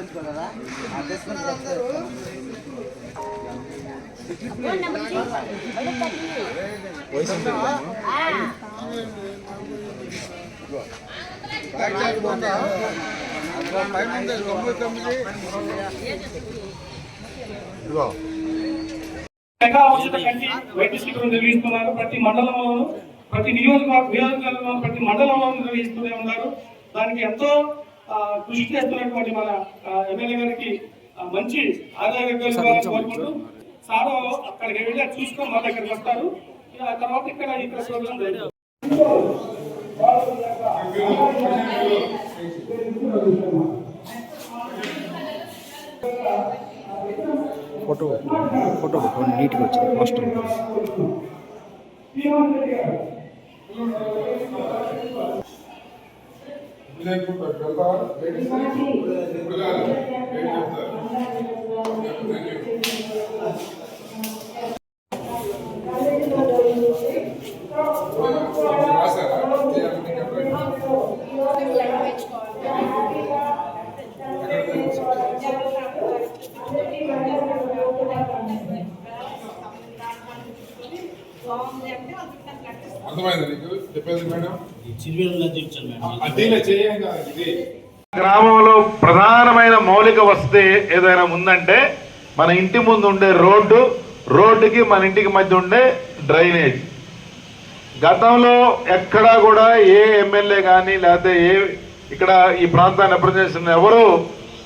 తెచ్చుకోలేదా address ఉచిత కంటి వైద్య శిబిరం నిర్వహిస్తున్నారు. ప్రతి మండలంలోనూ ప్రతి నియోజకవర్గంలో ప్రతి మండలంలోనూ నిర్వహిస్తూనే ఉన్నారు. దానికి ఎంతో కృషి చేస్తున్నటువంటి మన ఎమ్మెల్యే గారికి మంచి ఆదాయ కోరుకుంటూ సారు అక్కడికి వెళ్ళి చూసుకొని మన దగ్గరికి వస్తారు. ఆ తర్వాత ఇక్కడ ప్రోగ్రాం జరుగుతుంది. ఫోటో నీట్గా వచ్చింది పోస్టర్. గ్రామంలో ప్రధానమైన మౌలిక వసతి ఏదైనా ఉందంటే మన ఇంటి ముందు ఉండే రోడ్డుకి మన ఇంటికి మధ్య ఉండే డ్రైనేజ్. గతంలో ఎక్కడా కూడా ఏ ఎమ్మెల్యే కానీ లేకపోతే ఇక్కడ ఈ ప్రాంతాన్ని రిప్రజెంట్ ఎవరు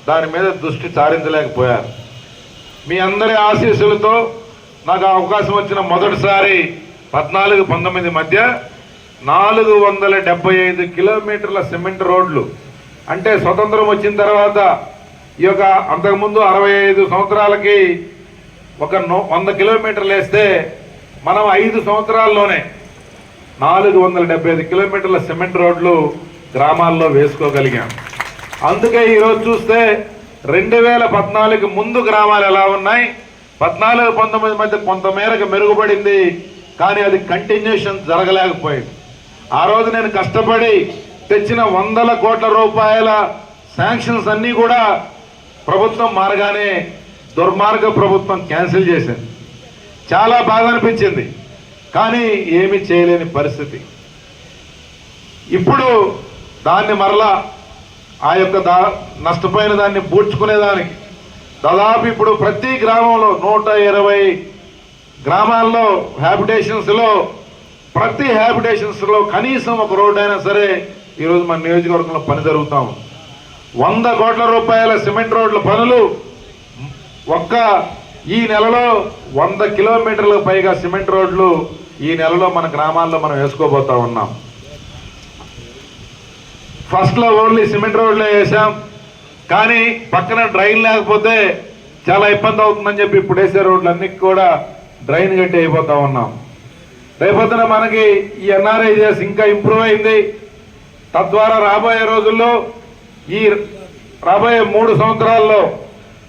దాని మీద దృష్టి సారించలేకపోయారు. మీ అందరి ఆశీస్సులతో నాకు అవకాశం వచ్చిన మొదటిసారి 14-19 మధ్య 475 కిలోమీటర్ల సిమెంట్ రోడ్లు, అంటే స్వతంత్రం వచ్చిన తర్వాత ఈ యొక్క అంతకుముందు 65 సంవత్సరాలకి ఒక 100 కిలోమీటర్లు వేస్తే మనం 5 సంవత్సరాల్లోనే 475 కిలోమీటర్ల సిమెంట్ రోడ్లు గ్రామాల్లో వేసుకోగలిగాం. అందుకే ఈరోజు చూస్తే 2014 ముందు గ్రామాలు ఎలా ఉన్నాయి, 14-19 మధ్య కొంతమేరకు మెరుగుపడింది, కానీ అది కంటిన్యూషన్ జరగలేకపోయింది. ఆ రోజు నేను కష్టపడి తెచ్చిన 100 కోట్ల రూపాయల శాంక్షన్స్ అన్నీ కూడా ప్రభుత్వం మారగానే దుర్మార్గ ప్రభుత్వం క్యాన్సిల్ చేసింది. చాలా బాధ అనిపించింది, కానీ ఏమీ చేయలేని పరిస్థితి. ఇప్పుడు దాన్ని మరలా ఆ యొక్క నష్టపోయిన దాన్ని పూడ్చుకునేదానికి దాదాపు ఇప్పుడు ప్రతి గ్రామంలో 120 గ్రామాల్లో హ్యాబిటేషన్స్లో ప్రతి హ్యాబిటేషన్స్లో కనీసం ఒక రోడ్డు అయినా సరే ఈరోజు మన నియోజకవర్గంలో పని జరుగుతాం. 100 కోట్ల రూపాయల సిమెంట్ రోడ్ల పనులు ఒక్క ఈ నెలలో 100 కిలోమీటర్లకు పైగా సిమెంట్ రోడ్లు ఈ నెలలో మన గ్రామాల్లో మనం వేసుకోబోతా ఉన్నాం. ఫస్ట్లో ఓన్లీ సిమెంట్ రోడ్లే వేసాం, కానీ పక్కన డ్రైన్ లేకపోతే చాలా ఇబ్బంది అవుతుందని చెప్పి ఇప్పుడు వేసే రోడ్లన్నీ కూడా డ్రైన్ గట్టి అయిపోతా ఉన్నాం. రేపొద్దున మనకి ఈ ఎన్ఆర్ఐజెస్ ఇంకా ఇంప్రూవ్ అయింది. తద్వారా రాబోయే రోజుల్లో ఈ రాబోయే 3 సంవత్సరాల్లో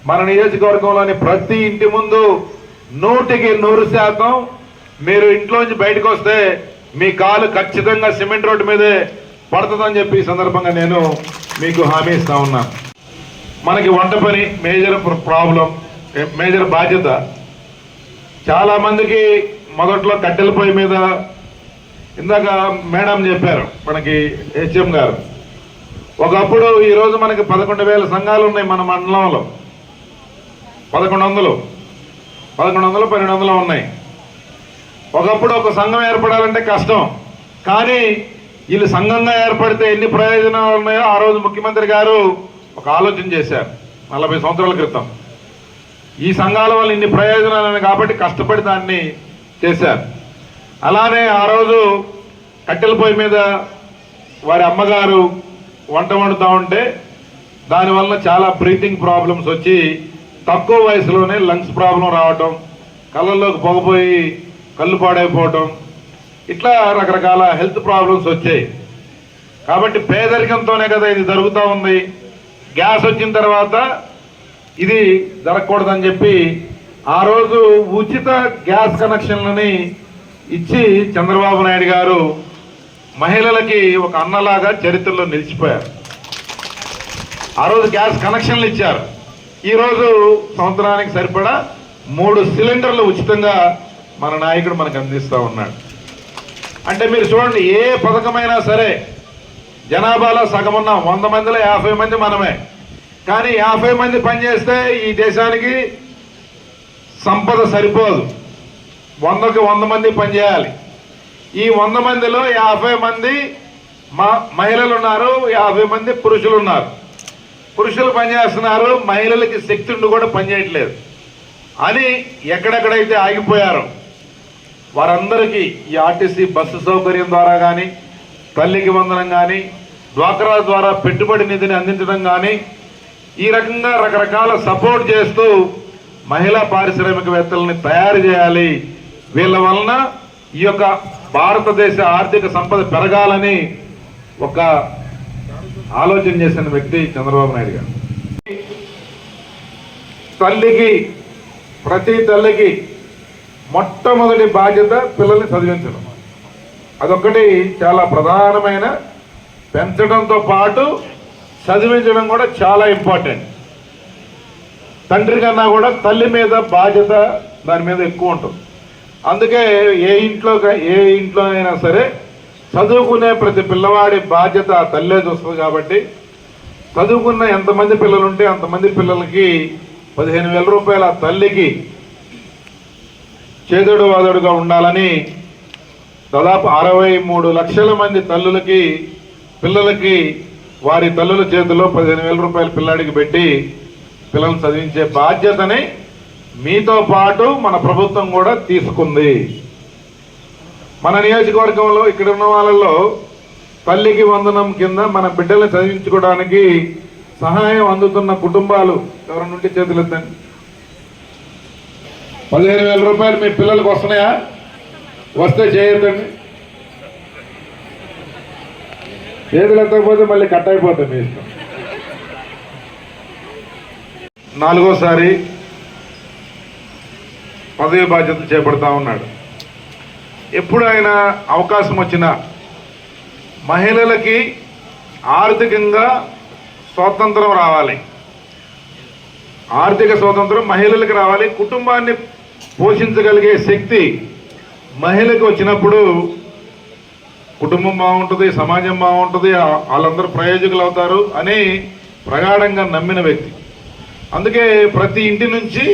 మన నియోజకవర్గంలోని ప్రతి ఇంటి ముందు 100% మీరు ఇంట్లోంచి బయటకు వస్తే మీ కాలు ఖచ్చితంగా సిమెంట్ రోడ్డు మీదే పడుతుందని చెప్పి ఈ సందర్భంగా నేను మీకు హామీ ఇస్తా ఉన్నా. మనకి వంట పని మేజర్ బాధ్యత. చాలా మందికి మొదట్లో కట్టెల పొయ్యి మీద, ఇందాక మేడం చెప్పారు మనకి హెచ్ఎం గారు, ఒకప్పుడు ఈరోజు మనకి 11,000 సంఘాలు ఉన్నాయి మన మండలంలో. 1100 1200 ఉన్నాయి. ఒకప్పుడు ఒక సంఘం ఏర్పడాలంటే కష్టం, కానీ వీళ్ళు సంఘంగా ఏర్పడితే ఎన్ని ప్రయోజనాలు ఉన్నాయో ఆ రోజు ముఖ్యమంత్రి గారు ఒక ఆలోచన చేశారు 40 సంవత్సరాల క్రితం. ఈ సంఘాల వల్ల ఇన్ని ప్రయోజనాలు కాబట్టి కష్టపడి దాన్ని చేశారు. అలానే ఆ రోజు కట్టెల పొయ్యి మీద వారి అమ్మగారు వంట వండుతూ ఉంటే దానివల్ల చాలా బ్రీతింగ్ ప్రాబ్లమ్స్ వచ్చి తక్కువ వయసులోనే లంగ్స్ ప్రాబ్లం రావటం, కళ్ళల్లోకి పొగపోయి కళ్ళు పాడైపోవటం, ఇట్లా రకరకాల హెల్త్ ప్రాబ్లమ్స్ వచ్చాయి. కాబట్టి పేదరికంతోనే కదా ఇది జరుగుతూ ఉంది. గ్యాస్ వచ్చిన తర్వాత ఇది జరగకూడదని చెప్పి ఆ రోజు ఉచిత గ్యాస్ కనెక్షన్లని ఇచ్చి చంద్రబాబు నాయుడు గారు మహిళలకి ఒక అన్నలాగా చరిత్రలో నిలిచిపోయారు. ఆ రోజు గ్యాస్ కనెక్షన్లు ఇచ్చారు. ఈరోజు సంవత్సరానికి సరిపడా 3 సిలిండర్లు ఉచితంగా మన నాయకుడు మనకు అందిస్తూ ఉన్నాడు. అంటే మీరు చూడండి, ఏ పథకమైనా సరే జనాభాలో సగం ఉన్నాం, 100 మందిలో 50 మంది మనమే. కానీ 50 మంది పనిచేస్తే ఈ దేశానికి సంపద సరిపోదు. 100కి 100 మంది పనిచేయాలి. ఈ 100 మందిలో 50 మంది మహిళలు ఉన్నారు, 50 మంది పురుషులు ఉన్నారు. పురుషులు పనిచేస్తున్నారు, మహిళలకి శక్తి ఉండి కూడా పనిచేయట్లేదు అని ఎక్కడెక్కడైతే ఆగిపోయారో వారందరికీ ఈ ఆర్టీసీ బస్సు సౌకర్యం ద్వారా కానీ, తల్లికి వందనం కానీ, డ్వాక్రా ద్వారా పెట్టుబడి నిధిని అందించడం కానీ, ఈ రకంగా రకరకాల సపోర్ట్ చేస్తూ మహిళా పారిశ్రామికవేత్తలని తయారు చేయాలి. వీళ్ళ వలన ఈ యొక్క భారతదేశ ఆర్థిక సంపద పెరగాలని ఒక ఆలోచన చేసిన వ్యక్తి చంద్రబాబు నాయుడు గారు. తల్లికి, ప్రతి తల్లికి మొట్టమొదటి బాధ్యత పిల్లల్ని చదివించడం. అదొక్కటి చాలా ప్రధానమైన, పెంచడంతో పాటు చదివించడం కూడా చాలా ఇంపార్టెంట్. తండ్రి కన్నా కూడా తల్లి మీద బాధ్యత దాని మీద ఎక్కువ ఉంటుంది. అందుకే ఏ ఇంట్లో అయినా సరే చదువుకునే ప్రతి పిల్లవాడి బాధ్యత తల్లే చూస్తుంది. కాబట్టి చదువుకున్న ఎంతమంది పిల్లలు ఉంటే అంతమంది పిల్లలకి 15,000 రూపాయల తల్లికి చేదుడు వాదుడుగా ఉండాలని దాదాపు 63 లక్షల మంది తల్లులకి, పిల్లలకి వారి తల్లుల చేతిలో 15,000 రూపాయల పిల్లాడికి పెట్టి పిల్లల్ని చదివించే బాధ్యతని మీతో పాటు మన ప్రభుత్వం కూడా తీసుకుంది. మన నియోజకవర్గంలో ఇక్కడ ఉన్న వాళ్ళలో తల్లికి వందనం కింద మన బిడ్డల్ని చదివించుకోవడానికి సహాయం అందుతున్న కుటుంబాలు ఎవరి నుండి చేతులు ఎత్తండి. 15,000 రూపాయలు మీ పిల్లలకు వస్తున్నాయా? వస్తే చేయొద్దండి. చేతులు ఎత్తకపోతే మళ్ళీ కట్ అయిపోతాయి మీ ఇష్టం. 4వసారి పదవి బాధ్యత చేపడతా ఉన్నాడు. ఎప్పుడు ఆయన అవకాశం వచ్చినా మహిళలకి ఆర్థికంగా స్వాతంత్రం రావాలి, ఆర్థిక స్వాతంత్రం మహిళలకు రావాలి. కుటుంబాన్ని పోషించగలిగే శక్తి మహిళకు వచ్చినప్పుడు కుటుంబం బాగుంటుంది, సమాజం బాగుంటుంది, వాళ్ళందరూ ప్రయోజకులు అవుతారు అని ప్రగాఢంగా నమ్మిన వ్యక్తి. అందుకే ప్రతి ఇంటి నుంచి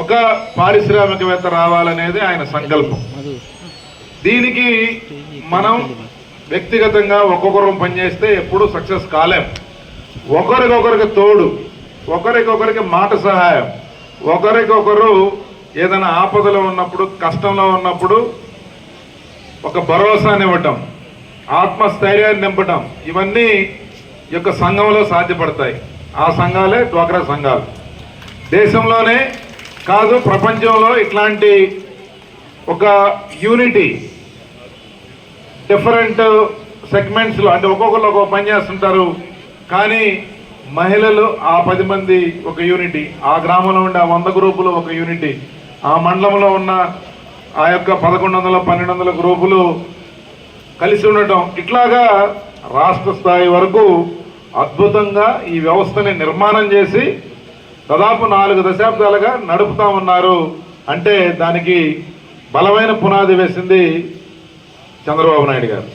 ఒక పారిశ్రామికవేత్త రావాలనేది ఆయన సంకల్పం. దీనికి మనం వ్యక్తిగతంగా ఒక్కొక్కరు పనిచేస్తే ఎప్పుడూ సక్సెస్ కాలేం. ఒకరికొకరికి తోడు, ఒకరికొకరికి మాట సహాయం, ఒకరికొకరు ఏదైనా ఆపదలో ఉన్నప్పుడు, కష్టంలో ఉన్నప్పుడు ఒక భరోసానివ్వటం, ఆత్మస్థైర్యాన్ని నింపటం, ఇవన్నీ ఈ యొక్క సంఘంలో సాధ్యపడతాయి. ఆ సంఘాలే డ్వాక్రా సంఘాలు. దేశంలోనే కాదు, ప్రపంచంలో ఇట్లాంటి ఒక యూనిటీ, డిఫరెంట్ సెగ్మెంట్స్లో, అంటే ఒక్కొక్కరు ఒక్కొక్క పని చేస్తుంటారు, కానీ మహిళలు ఆ 10 మంది ఒక యూనిటీ, ఆ గ్రామంలో ఉండే ఆ 100 గ్రూపులు ఒక యూనిటీ, ఆ మండలంలో ఉన్న ఆ యొక్క 1100, 1200 గ్రూపులు కలిసి ఉండటం, ఇట్లాగా రాష్ట్ర స్థాయి వరకు అద్భుతంగా ఈ వ్యవస్థని నిర్మాణం చేసి దాదాపు 4 దశాబ్దాలుగా నడుపుతా ఉన్నారు. అంటే దానికి బలమైన పునాది వేసింది చంద్రబాబు నాయుడు గారు.